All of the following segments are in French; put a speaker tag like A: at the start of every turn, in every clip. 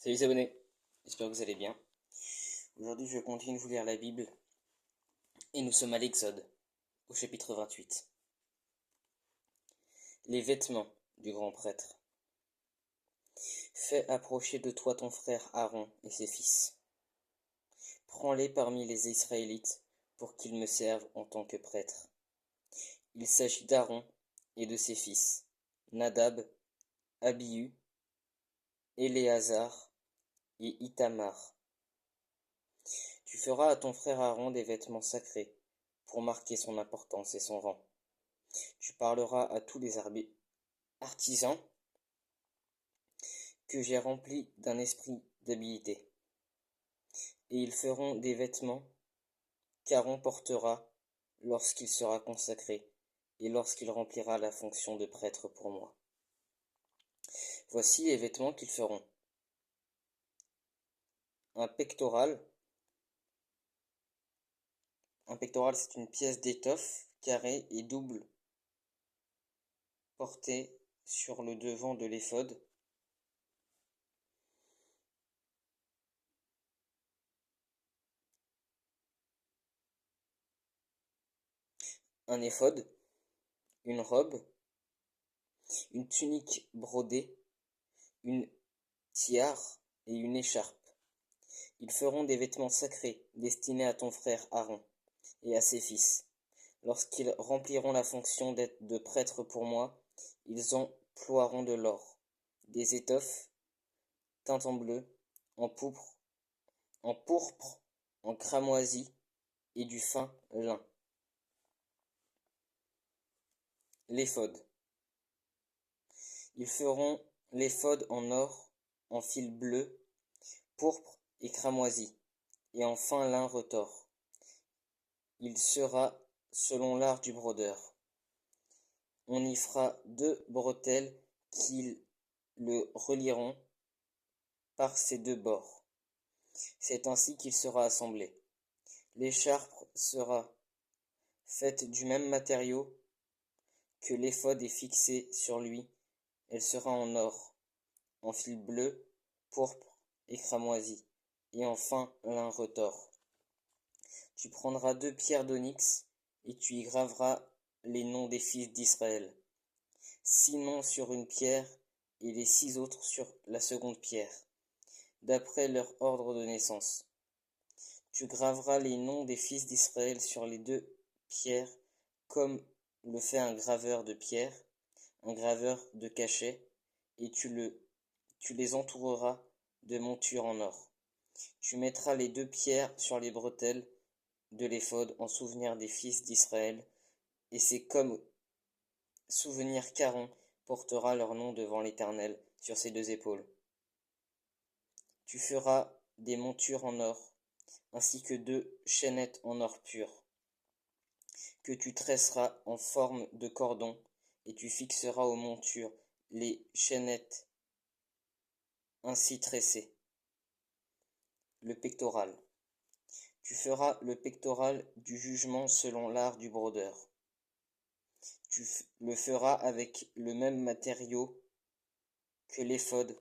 A: Salut les abonnés, j'espère que vous allez bien. Aujourd'hui je continue de vous lire la Bible et nous sommes à l'Exode, au chapitre 28. Les vêtements du grand prêtre. Fais approcher de toi ton frère Aaron et ses fils. Prends-les parmi les Israélites pour qu'ils me servent en tant que prêtres. Il s'agit d'Aaron et de ses fils, Nadab, Abihu, Éléazar et Ithamar. Tu feras à ton frère Aaron des vêtements sacrés pour marquer son importance et son rang. Tu parleras à tous les artisans que j'ai remplis d'un esprit d'habileté, et ils feront des vêtements qu'Aaron portera lorsqu'il sera consacré et lorsqu'il remplira la fonction de prêtre pour moi. Voici les vêtements qu'ils feront. Un pectoral. Un pectoral, c'est une pièce d'étoffe carrée et double portée sur le devant de l'éphod. Un éphod, une robe, une tunique brodée, une tiare et une écharpe. Ils feront des vêtements sacrés destinés à ton frère Aaron et à ses fils. Lorsqu'ils rempliront la fonction d'être de prêtres pour moi, ils emploieront de l'or, des étoffes teintes en bleu, en pourpre, en cramoisi et du fin lin. L'éphod. Ils feront l'éphod en or, en fil bleu, pourpre et cramoisi, et en fin lin retors. Il sera selon l'art du brodeur. On y fera 2 bretelles qui le relieront par ses 2 bords. C'est ainsi qu'il sera assemblé. L'écharpe sera faite du même matériau que l'éphod est fixé sur lui. Elle sera en or, en fil bleu, pourpre et cramoisi, et en fin lin retors. Tu prendras 2 pierres d'onyx, et tu y graveras les noms des fils d'Israël. 6 noms sur une pierre, et les 6 autres sur la seconde pierre, d'après leur ordre de naissance. Tu graveras les noms des fils d'Israël sur les 2 pierres, comme le fait un graveur de pierre, un graveur de cachet, et tu les entoureras de montures en or. Tu mettras les 2 pierres sur les bretelles de l'éphod en souvenir des fils d'Israël, et c'est comme souvenir qu'Aaron portera leur nom devant l'Éternel sur ses 2 épaules. Tu feras des montures en or, ainsi que 2 chaînettes en or pur, que tu tresseras en forme de cordon, et tu fixeras aux montures les chaînettes ainsi tressées. Le pectoral. Tu feras le pectoral du jugement selon l'art du brodeur. Tu le feras avec le même matériau que l'éphod,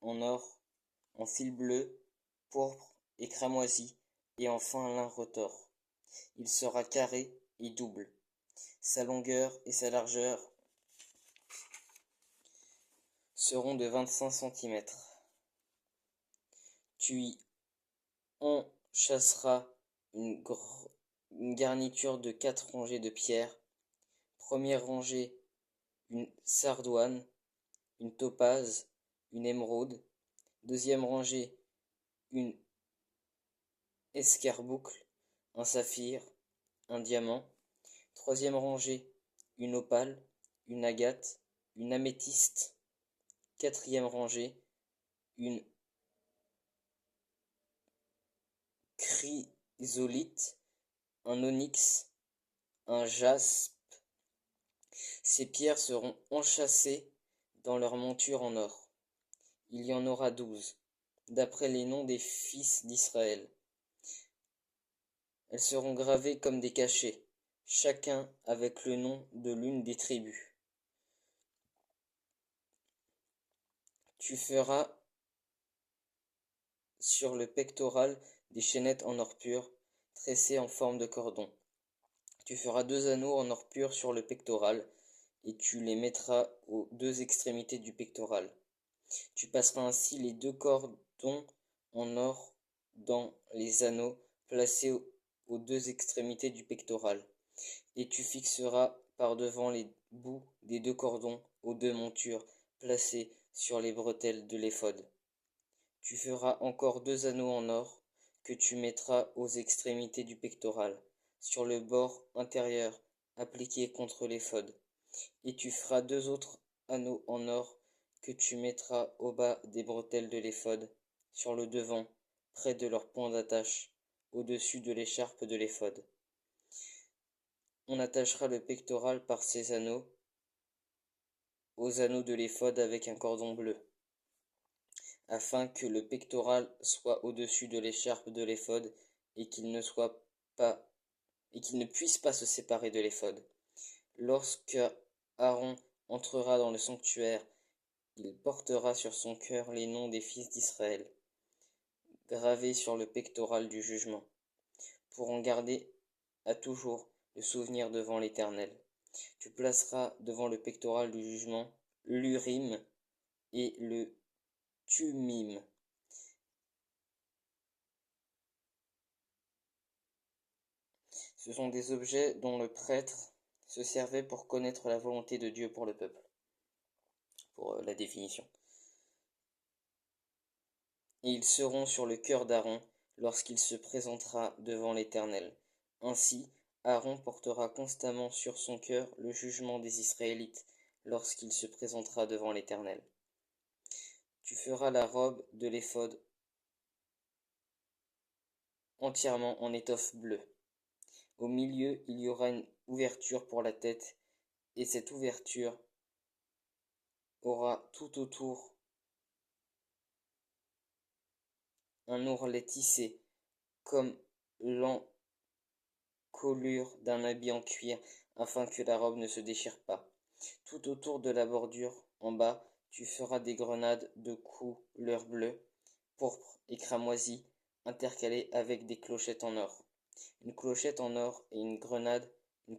A: en or, en fil bleu, pourpre et cramoisi, et en fin lin retors. Il sera carré et double. Sa longueur et sa largeur seront de 25 cm. Tu y enchâsseras une garniture de 4 rangées de pierres. Première rangée, une sardoine, une topaze, une émeraude. Deuxième rangée, une escarboucle, un saphir, un diamant. Troisième rangée, une opale, une agate, une améthyste. Quatrième rangée, une chrysolite, un onyx, un jaspe. Ces pierres seront enchâssées dans leur monture en or. Il y en aura 12, d'après les noms des fils d'Israël. Elles seront gravées comme des cachets, chacun avec le nom de l'une des tribus. Tu feras sur le pectoral des chaînettes en or pur, tressées en forme de cordon. Tu feras 2 anneaux en or pur sur le pectoral, et tu les mettras aux 2 extrémités du pectoral. Tu passeras ainsi les 2 cordons en or dans les anneaux placés aux 2 extrémités du pectoral, et tu fixeras par devant les bouts des 2 cordons aux 2 montures placées sur les bretelles de l'éphod. Tu feras encore 2 anneaux en or que tu mettras aux extrémités du pectoral, sur le bord intérieur appliqué contre l'éphod, et tu feras 2 autres anneaux en or que tu mettras au bas des bretelles de l'éphod, sur le devant, près de leur point d'attache, au-dessus de l'écharpe de l'éphod. On attachera le pectoral par ces anneaux aux anneaux de l'éphod avec un cordon bleu, afin que le pectoral soit au-dessus de l'écharpe de l'éphod et qu'il ne puisse pas se séparer de l'éphod. Lorsque Aaron entrera dans le sanctuaire, il portera sur son cœur les noms des fils d'Israël, gravés sur le pectoral du jugement, pour en garder à toujours le souvenir devant l'Éternel. Tu placeras devant le pectoral du jugement l'Urim et le Thummim. Ce sont des objets dont le prêtre se servait pour connaître la volonté de Dieu pour le peuple, pour la définition. Et ils seront sur le cœur d'Aaron lorsqu'il se présentera devant l'Éternel. Ainsi, Aaron portera constamment sur son cœur le jugement des Israélites lorsqu'il se présentera devant l'Éternel. Tu feras la robe de l'éphod entièrement en étoffe bleue. Au milieu, il y aura une ouverture pour la tête, et cette ouverture aura tout autour un ourlet tissé, comme l'encolure d'un habit en cuir, afin que la robe ne se déchire pas. Tout autour de la bordure, en bas, tu feras des grenades de couleur bleue, pourpre et cramoisi, intercalées avec des clochettes en or. Une clochette en or et une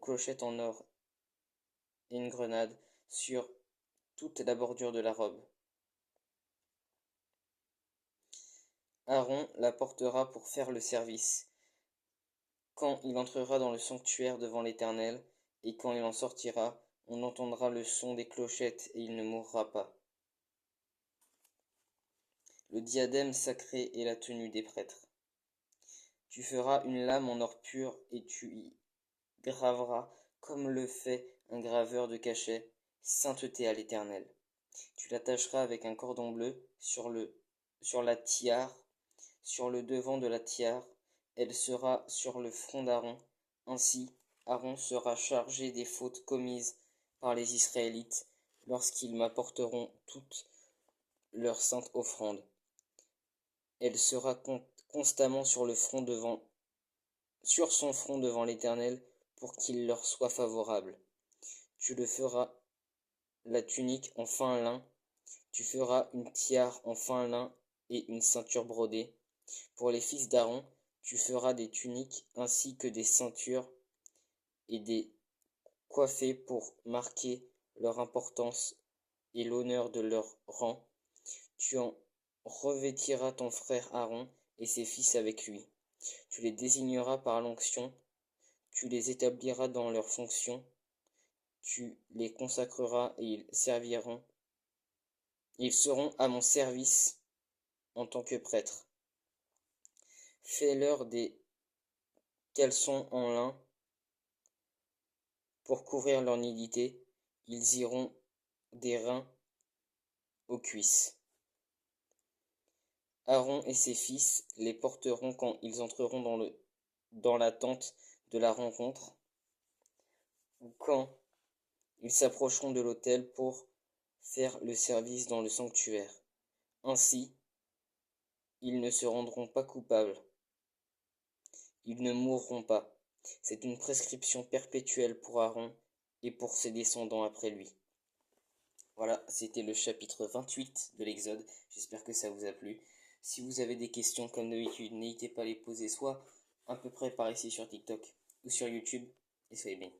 A: clochette en or et une grenade sur toute la bordure de la robe. Aaron la portera pour faire le service, quand il entrera dans le sanctuaire devant l'Éternel, et quand il en sortira, on entendra le son des clochettes, et il ne mourra pas. Le diadème sacré et la tenue des prêtres. Tu feras une lame en or pur, et tu y graveras, comme le fait un graveur de cachet, sainteté à l'Éternel. Tu l'attacheras avec un cordon bleu sur la tiare, sur le devant de la tiare. Elle sera sur le front d'Aaron. Ainsi, Aaron sera chargé des fautes commises par les Israélites lorsqu'ils m'apporteront toutes leurs saintes offrandes. Elle sera constamment sur son front devant l'Éternel, pour qu'il leur soit favorable. Tu le feras la tunique en fin lin. Tu feras une tiare en fin lin et une ceinture brodée. Pour les fils d'Aaron, tu feras des tuniques ainsi que des ceintures et des coiffées pour marquer leur importance et l'honneur de leur rang. Tu en revêtiras ton frère Aaron et ses fils avec lui. Tu les désigneras par l'onction, tu les établiras dans leurs fonctions, tu les consacreras et ils seront à mon service en tant que prêtres. Fais-leur des caleçons en lin pour couvrir leur nudité, ils iront des reins aux cuisses. Aaron et ses fils les porteront quand ils entreront dans la tente de la rencontre, ou quand ils s'approcheront de l'autel pour faire le service dans le sanctuaire. Ainsi, ils ne se rendront pas coupables, ils ne mourront pas. C'est une prescription perpétuelle pour Aaron et pour ses descendants après lui. Voilà, c'était le chapitre 28 de l'Exode. J'espère que ça vous a plu. Si vous avez des questions comme d'habitude, n'hésitez pas à les poser soit à peu près par ici sur TikTok ou sur YouTube, et soyez bien.